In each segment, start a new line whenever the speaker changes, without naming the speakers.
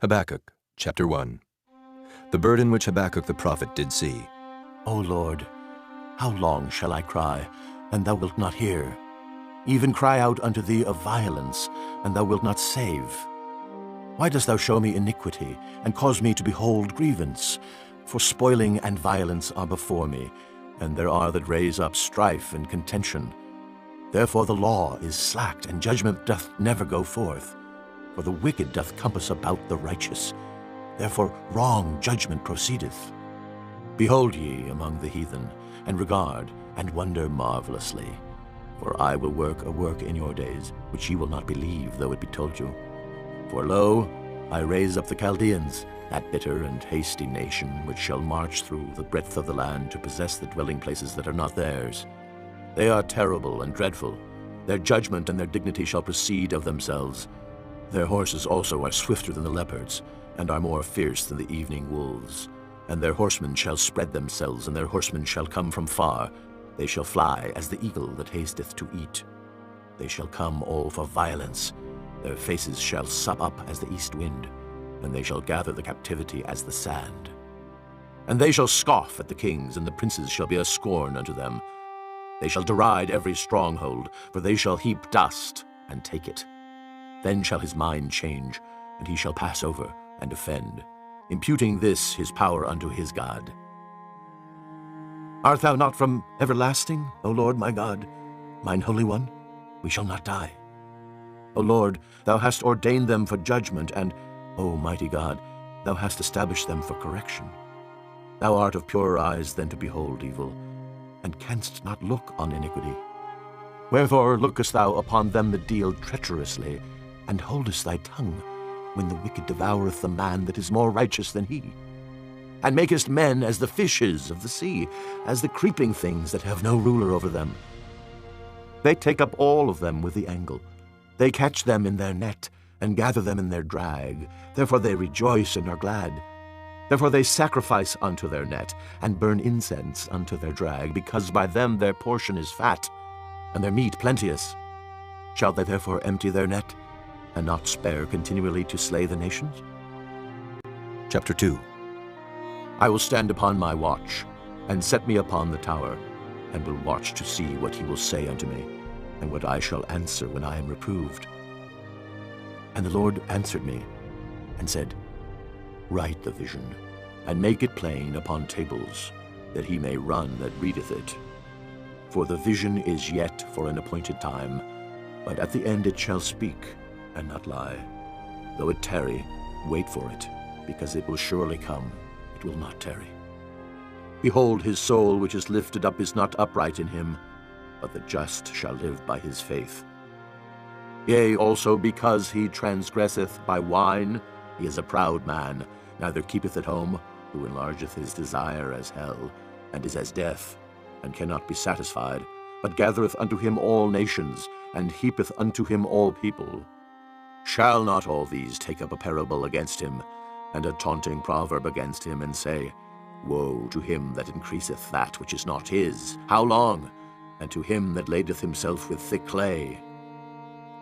Habakkuk, chapter 1. The burden which Habakkuk the prophet did see.
O Lord, how long shall I cry, and thou wilt not hear? Even cry out unto thee of violence, and thou wilt not save. Why dost thou show me iniquity, and cause me to behold grievance? For spoiling and violence are before me, and there are that raise up strife and contention. Therefore the law is slacked, and judgment doth never go forth. For the wicked doth compass about the righteous. Therefore wrong judgment proceedeth. Behold ye among the heathen, and regard, and wonder marvelously. For I will work a work in your days, which ye will not believe, though it be told you. For lo, I raise up the Chaldeans, that bitter and hasty nation, which shall march through the breadth of the land to possess the dwelling places that are not theirs. They are terrible and dreadful. Their judgment and their dignity shall proceed of themselves. Their horses also are swifter than the leopards, and are more fierce than the evening wolves. And their horsemen shall spread themselves, and their horsemen shall come from far. They shall fly as the eagle that hasteth to eat. They shall come all for violence. Their faces shall sup up as the east wind, and they shall gather the captivity as the sand. And they shall scoff at the kings, and the princes shall be a scorn unto them. They shall deride every stronghold, for they shall heap dust and take it. Then shall his mind change, and he shall pass over and offend, imputing this his power unto his God. Art thou not from everlasting, O Lord my God, mine Holy One? We shall not die. O Lord, thou hast ordained them for judgment, and, O mighty God, thou hast established them for correction. Thou art of purer eyes than to behold evil, and canst not look on iniquity. Wherefore lookest thou upon them that deal treacherously, and holdest thy tongue, when the wicked devoureth the man that is more righteous than he? And makest men as the fishes of the sea, as the creeping things that have no ruler over them. They take up all of them with the angle. They catch them in their net, and gather them in their drag. Therefore they rejoice and are glad. Therefore they sacrifice unto their net, and burn incense unto their drag, because by them their portion is fat, and their meat plenteous. Shall they therefore empty their net, and not spare continually to slay the nations?
Chapter 2.
I will stand upon my watch, and set me upon the tower, and will watch to see what he will say unto me, and what I shall answer when I am reproved. And the Lord answered me, and said, Write the vision, and make it plain upon tables, that he may run that readeth it. For the vision is yet for an appointed time, but at the end it shall speak, and not lie. Though it tarry, wait for it, because it will surely come, it will not tarry. Behold, his soul which is lifted up is not upright in him, but the just shall live by his faith. Yea, also because he transgresseth by wine, he is a proud man, neither keepeth at home, who enlargeth his desire as hell, and is as death, and cannot be satisfied, but gathereth unto him all nations, and heapeth unto him all people. Shall not all these take up a parable against him, and a taunting proverb against him, and say, Woe to him that increaseth that which is not his! How long? And to him that ladeth himself with thick clay.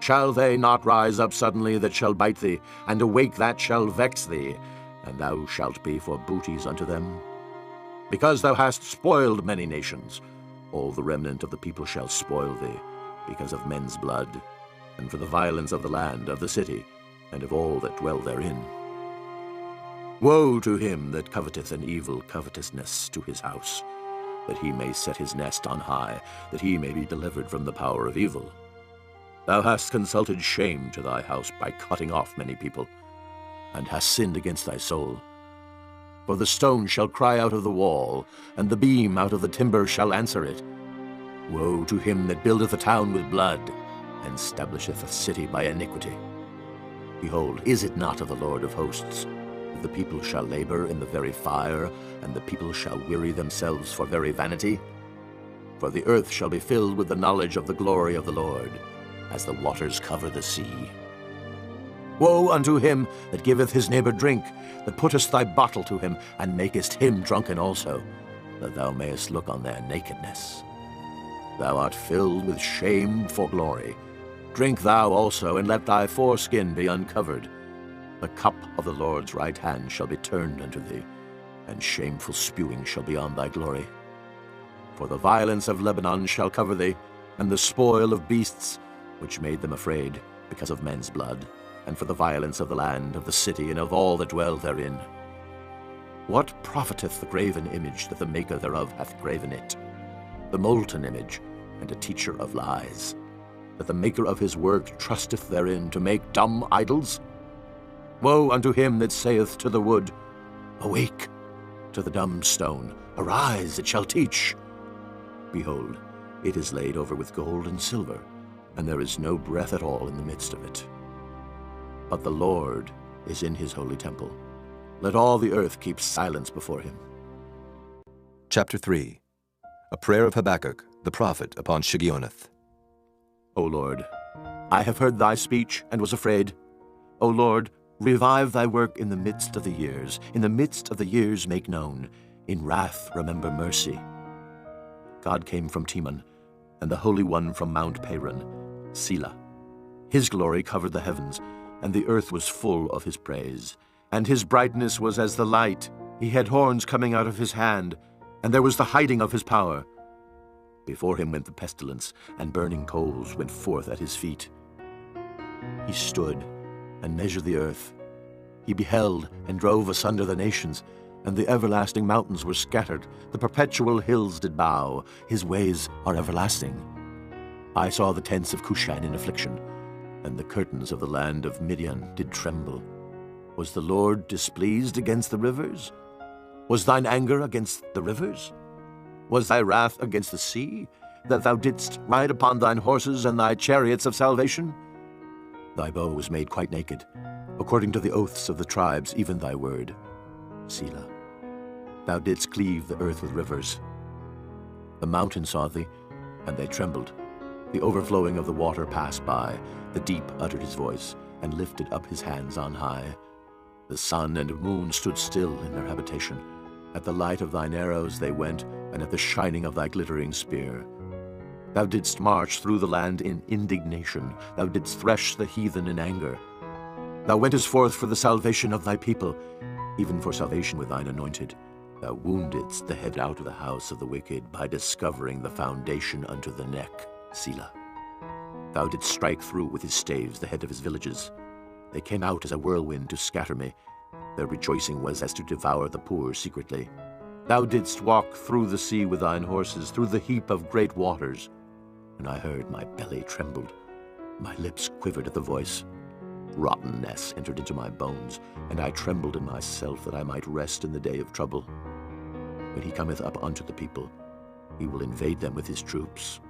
Shall they not rise up suddenly that shall bite thee, and awake that shall vex thee, and thou shalt be for booties unto them? Because thou hast spoiled many nations, all the remnant of the people shall spoil thee, because of men's blood, and for the violence of the land, of the city, and of all that dwell therein. Woe to him that coveteth an evil covetousness to his house, that he may set his nest on high, that he may be delivered from the power of evil. Thou hast consulted shame to thy house by cutting off many people, and hast sinned against thy soul. For the stone shall cry out of the wall, and the beam out of the timber shall answer it. Woe to him that buildeth a town with blood, and establisheth a city by iniquity. Behold, is it not of the Lord of hosts? The people shall labor in the very fire, and the people shall weary themselves for very vanity. For the earth shall be filled with the knowledge of the glory of the Lord, as the waters cover the sea. Woe unto him that giveth his neighbor drink, that puttest thy bottle to him, and makest him drunken also, that thou mayest look on their nakedness. Thou art filled with shame for glory. Drink thou also, and let thy foreskin be uncovered. The cup of the Lord's right hand shall be turned unto thee, and shameful spewing shall be on thy glory. For the violence of Lebanon shall cover thee, and the spoil of beasts, which made them afraid, because of men's blood, and for the violence of the land, of the city, and of all that dwell therein. What profiteth the graven image that the maker thereof hath graven it? The molten image, and a teacher of lies, that the maker of his work trusteth therein to make dumb idols? Woe unto him that saith to the wood, Awake! To the dumb stone, Arise, it shall teach. Behold, it is laid over with gold and silver, and there is no breath at all in the midst of it. But the Lord is in his holy temple. Let all the earth keep silence before him.
Chapter 3. A prayer of Habakkuk, the prophet, upon Shigionoth.
O Lord, I have heard thy speech and was afraid. O Lord, revive thy work in the midst of the years. In the midst of the years make known. In wrath remember mercy. God came from Teman, and the Holy One from Mount Paran, Selah. His glory covered the heavens, and the earth was full of his praise. And his brightness was as the light. He had horns coming out of his hand, and there was the hiding of his power. Before him went the pestilence, and burning coals went forth at his feet. He stood and measured the earth. He beheld and drove asunder the nations, and the everlasting mountains were scattered. The perpetual hills did bow. His ways are everlasting. I saw the tents of Cushan in affliction, and the curtains of the land of Midian did tremble. Was the Lord displeased against the rivers? Was thine anger against the rivers? Was thy wrath against the sea, that thou didst ride upon thine horses and thy chariots of salvation? Thy bow was made quite naked, according to the oaths of the tribes, even thy word. Selah. Thou didst cleave the earth with rivers. The mountains saw thee, and they trembled. The overflowing of the water passed by. The deep uttered his voice, and lifted up his hands on high. The sun and moon stood still in their habitation. At the light of thine arrows they went, and at the shining of thy glittering spear. Thou didst march through the land in indignation. Thou didst thresh the heathen in anger. Thou wentest forth for the salvation of thy people, even for salvation with thine anointed. Thou woundedst the head out of the house of the wicked by discovering the foundation unto the neck. Selah. Thou didst strike through with his staves the head of his villages. They came out as a whirlwind to scatter me. Their rejoicing was as to devour the poor secretly. Thou didst walk through the sea with thine horses, through the heap of great waters. And I heard my belly trembled. My lips quivered at the voice. Rottenness entered into my bones, and I trembled in myself that I might rest in the day of trouble. When he cometh up unto the people, he will invade them with his troops.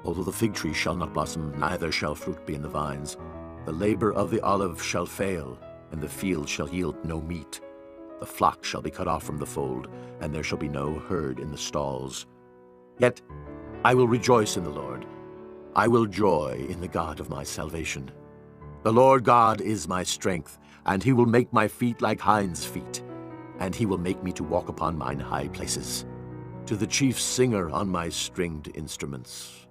Although the fig tree shall not blossom, neither shall fruit be in the vines, the labor of the olive shall fail, and the field shall yield no meat. The flock shall be cut off from the fold, and there shall be no herd in the stalls. Yet I will rejoice in the Lord. I will joy in the God of my salvation. The Lord God is my strength, and he will make my feet like hinds' feet, and he will make me to walk upon mine high places, to the chief singer on my stringed instruments.